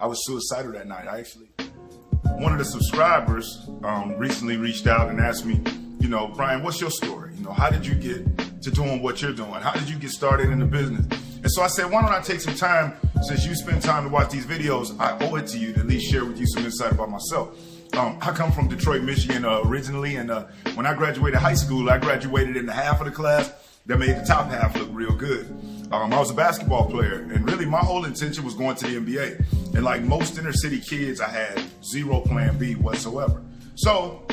I was suicidal that night. One of the subscribers recently reached out and asked me, Brian, what's your story? How did you get to doing what you're doing? How did you get started in the business? And so I said, why don't I take some time, since you spend time to watch these videos, I owe it to you to at least share with you some insight about myself. I come from Detroit, Michigan originally, and when I graduated high school, I graduated in the half of the class that made the top half look real good. I was a basketball player, and really my whole intention was going to the NBA. And like most inner city kids, I had zero plan B whatsoever. So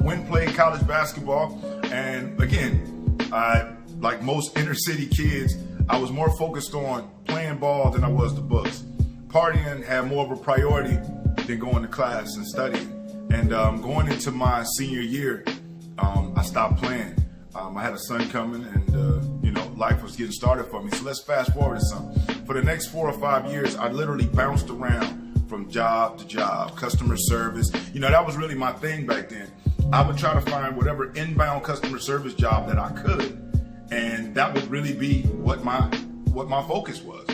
went and played college basketball, and again, like most inner city kids, I was more focused on playing ball than I was the books. Partying had more of a priority than going to class and studying. And going into my senior year, I stopped playing. I had a son coming, and life was getting started for me. So let's fast forward to something. For the next 4 or 5 years, I literally bounced around from job to job, customer service. That was really my thing back then. I would try to find whatever inbound customer service job that I could, and that would really be what my focus was.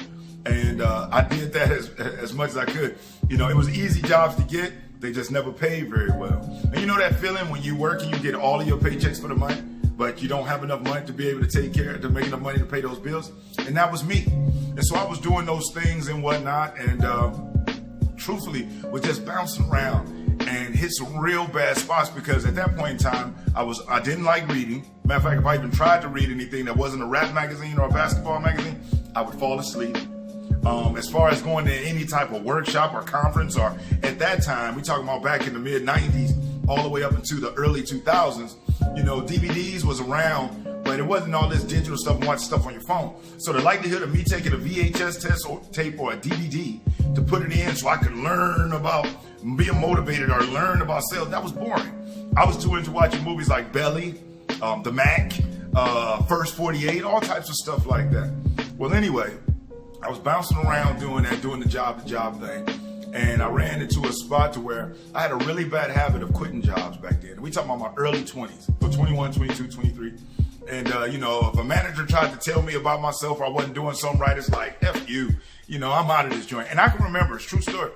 And I did that as much as I could. It was easy jobs to get. They just never paid very well. And you know that feeling when you work and you get all of your paychecks for the month, but you don't have enough money to be able to make enough money to pay those bills? And that was me. And so I was doing those things and whatnot, and truthfully was just bouncing around and hit some real bad spots, because at that point in time, I didn't like reading. Matter of fact, if I even tried to read anything that wasn't a rap magazine or a basketball magazine, I would fall asleep. As far as going to any type of workshop or conference, or at that time, we talking about back in the mid 90s, all the way up into the early 2000s, DVDs was around, but it wasn't all this digital stuff and watching stuff on your phone. So the likelihood of me taking a VHS test or tape or a DVD to put it in so I could learn about being motivated or learn about sales, that was boring. I was too into watching movies like Belly, The Mac, First 48, all types of stuff like that. Well, anyway, I was bouncing around doing the job thing. And I ran into a spot to where I had a really bad habit of quitting jobs back then. We talking about my early 20s, so 21, 22, 23. And, if a manager tried to tell me about myself or I wasn't doing something right, it's like, F you, I'm out of this joint. And I can remember, it's a true story.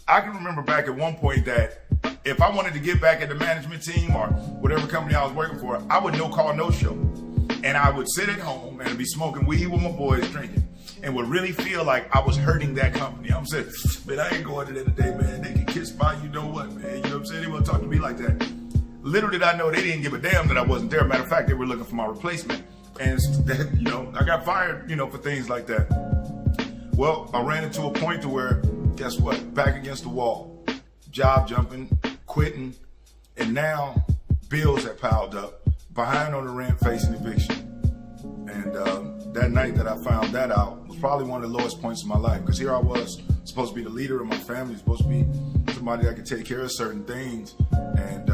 I can remember back at one point that if I wanted to get back at the management team or whatever company I was working for, I would no call, no show. And I would sit at home and be smoking weed with my boys, drinking, and would really feel like I was hurting that company. I'm saying, man, I ain't going to that today, man. They can kiss my, you know what, man. You know what I'm saying? They won't talk to me like that. Little did I know they didn't give a damn that I wasn't there. Matter of fact, they were looking for my replacement. And, I got fired, for things like that. Well, I ran into a point to where, guess what? Back against the wall. Job jumping, quitting, and now bills have piled up. Behind on the rent, facing eviction. And that night that I found that out was probably one of the lowest points in my life, because here I was, supposed to be the leader of my family, supposed to be somebody that could take care of certain things, and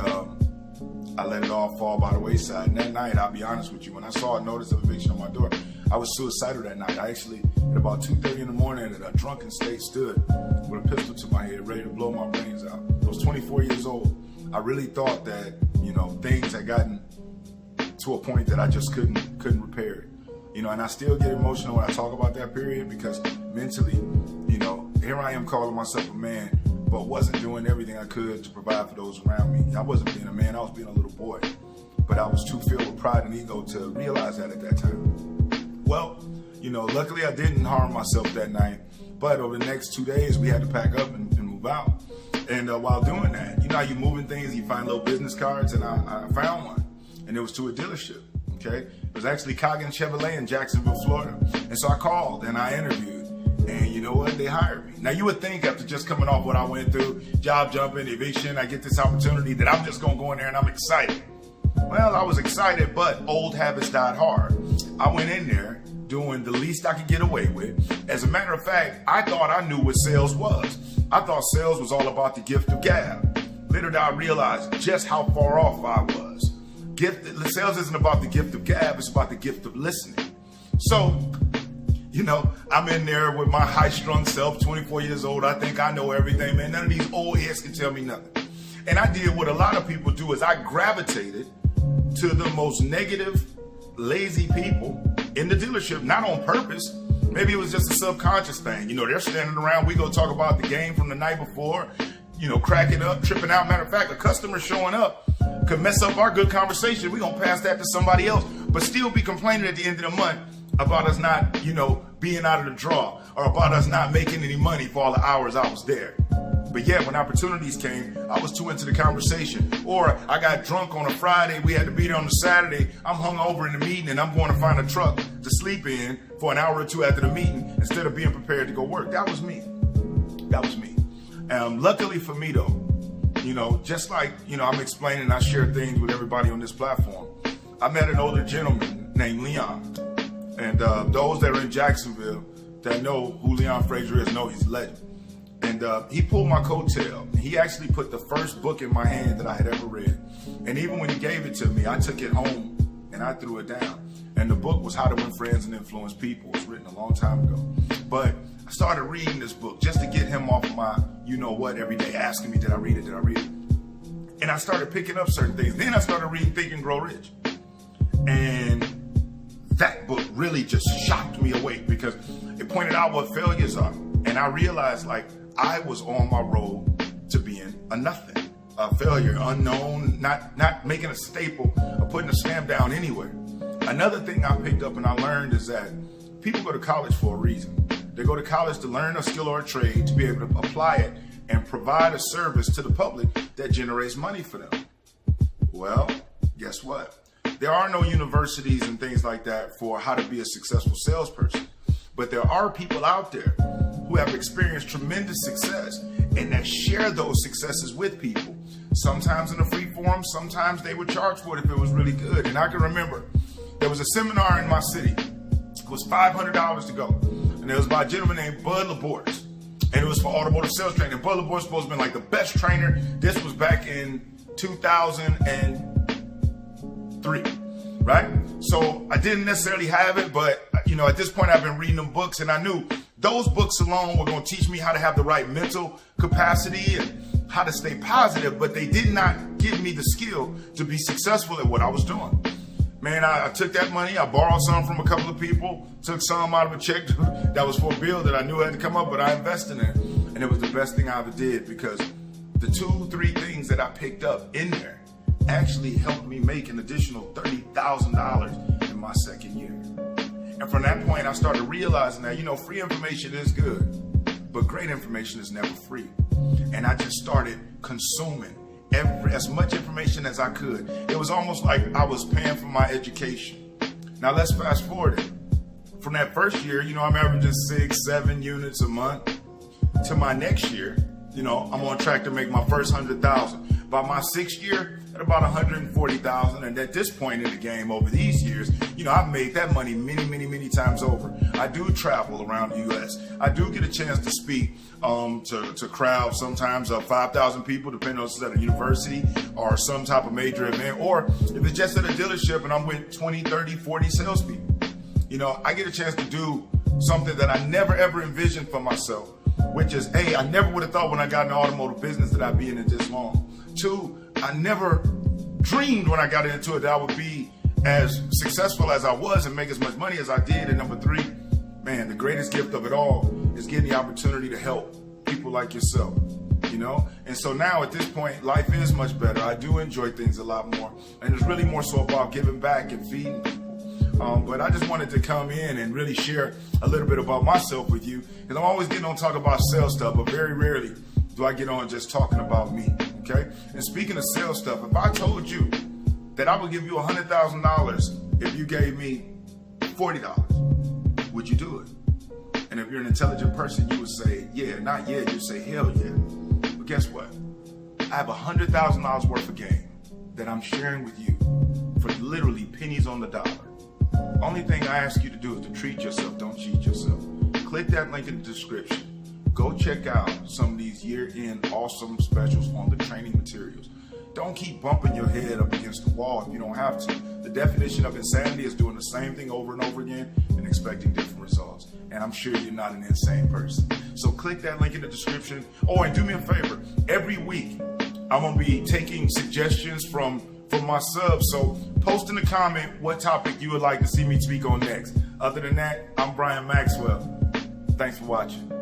I let it all fall by the wayside. And that night, I'll be honest with you, when I saw a notice of eviction on my door, I was suicidal that night. I actually, at about 2:30 in the morning, in a drunken state, stood with a pistol to my head, ready to blow my brains out. I was 24 years old. I really thought that, things had gotten to a point that I just couldn't repair it. And I still get emotional when I talk about that period, because mentally, here I am calling myself a man, but wasn't doing everything I could to provide for those around me. I wasn't being a man, I was being a little boy. But I was too filled with pride and ego to realize that at that time. Well, luckily I didn't harm myself that night, but over the next 2 days, we had to pack up and move out. And while doing that, how you moving things, you find little business cards, and I found one. And it was to a dealership, okay? It was actually Coggin Chevrolet in Jacksonville, Florida. And so I called and I interviewed, and you know what? They hired me. Now you would think after just coming off what I went through, job jumping, eviction, I get this opportunity that I'm just gonna go in there and I'm excited. Well, I was excited, but old habits died hard. I went in there doing the least I could get away with. As a matter of fact, I thought I knew what sales was. I thought sales was all about the gift of gab. Little did I realize just how far off I was. Sales isn't about the gift of gab, it's about the gift of listening. So, I'm in there with my high-strung self, 24 years old. I think I know everything, man. None of these old heads can tell me nothing. And I did what a lot of people do, is I gravitated to the most negative, lazy people in the dealership, not on purpose, Maybe it was just a subconscious thing. You know, they're standing around, we go talk about the game from the night before, you know, cracking up, tripping out. Matter of fact, a customer showing up could mess up our good conversation. We're going to pass that to somebody else, but still be complaining at the end of the month about us not, you know, being out of the draw, or about us not making any money for all the hours I was there. But yeah, when opportunities came, I was too into the conversation. Or I got drunk on a Friday, we had to be there on a Saturday, I'm hungover in the meeting and I'm going to find a truck to sleep in for an hour or two after the meeting instead of being prepared to go work. That was me. That was me. Luckily for me though, you know, just like, you know, I'm explaining, I share things with everybody on this platform. I met an older gentleman named Leon. And those that are in Jacksonville that know who Leon Frazier is know he's a legend. And he pulled my coattail. He actually put the first book in my hand that I had ever read. And even when he gave it to me, I took it home and I threw it down. And the book was How to Win Friends and Influence People. It was written a long time ago. But I started reading this book just to get him off of my, you know what, every day asking me, did I read it? Did I read it? And I started picking up certain things. Then I started reading Think and Grow Rich. And that book really just shocked me awake because it pointed out what failures are. And I realized, like, I was on my road to being a nothing, a failure, unknown, not making a staple or putting a stamp down anywhere. Another thing I picked up and I learned is that people go to college for a reason. They go to college to learn a skill or a trade, to be able to apply it and provide a service to the public that generates money for them. Well, guess what? There are no universities and things like that for how to be a successful salesperson. But there are people out there who have experienced tremendous success and that share those successes with people. Sometimes in a free forum, sometimes they would charge for it if it was really good. And I can remember there was a seminar in my city. It was $500 to go. And it was by a gentleman named Bud Labortz. And it was for automotive sales training. Bud Labortz supposed to be like the best trainer. This was back in 2003, right? So I didn't necessarily have it, but you know, at this point I've been reading them books and I knew those books alone were going to teach me how to have the right mental capacity and how to stay positive, but they did not give me the skill to be successful at what I was doing. Man, I took that money, I borrowed some from a couple of people, took some out of a check that was for a bill that I knew had to come up, but I invested in it. And it was the best thing I ever did because the 2-3 things that I picked up in there actually helped me make an additional $30,000 in my second year. And from that point, I started realizing that, you know, free information is good, but great information is never free. And I just started consuming as much information as I could. It was almost like I was paying for my education. Now let's fast forward it. From that first year, you know, I'm averaging 6-7 units a month. To my next year, you know, I'm on track to make my first 100,000. By my 6th year, at about 140,000. And at this point in the game over these years, you know, I've made that money many times over. I do travel around the U.S. I do get a chance to speak to crowds, sometimes 5,000 people, depending on if it's at a university or some type of major event, or if it's just at a dealership and I'm with 20, 30, 40 salespeople. You know, I get a chance to do something that I never ever envisioned for myself, which is, A, I never would have thought when I got in the automotive business that I'd be in it this long. 2, I never dreamed when I got into it that I would be as successful as I was and make as much money as I did. And number 3, man, the greatest gift of it all is getting the opportunity to help people like yourself, you know? And so now at this point, life is much better. I do enjoy things a lot more. And it's really more so about giving back and feeding people. But I just wanted to come in and really share a little bit about myself with you, because I'm always getting on talk about sales stuff, but very rarely do I get on just talking about me, okay? And speaking of sales stuff, if I told you that I would give you $100,000 if you gave me $40, would you do it? And if you're an intelligent person, you would say, yeah, not yeah, you'd say, hell yeah. But guess what? I have $100,000 worth of game that I'm sharing with you for literally pennies on the dollar. Only thing I ask you to do is to treat yourself, don't cheat yourself. Click that link in the description. Go check out some of these year-end awesome specials on the training materials. Don't keep bumping your head up against the wall if you don't have to. The definition of insanity is doing the same thing over and over again and expecting different results. And I'm sure you're not an insane person. So click that link in the description. Oh, and do me a favor. Every week, I'm going to be taking suggestions from for my subs. So post in the comment what topic you would like to see me speak on next. Other than that, I'm Brian Maxwell. Thanks for watching.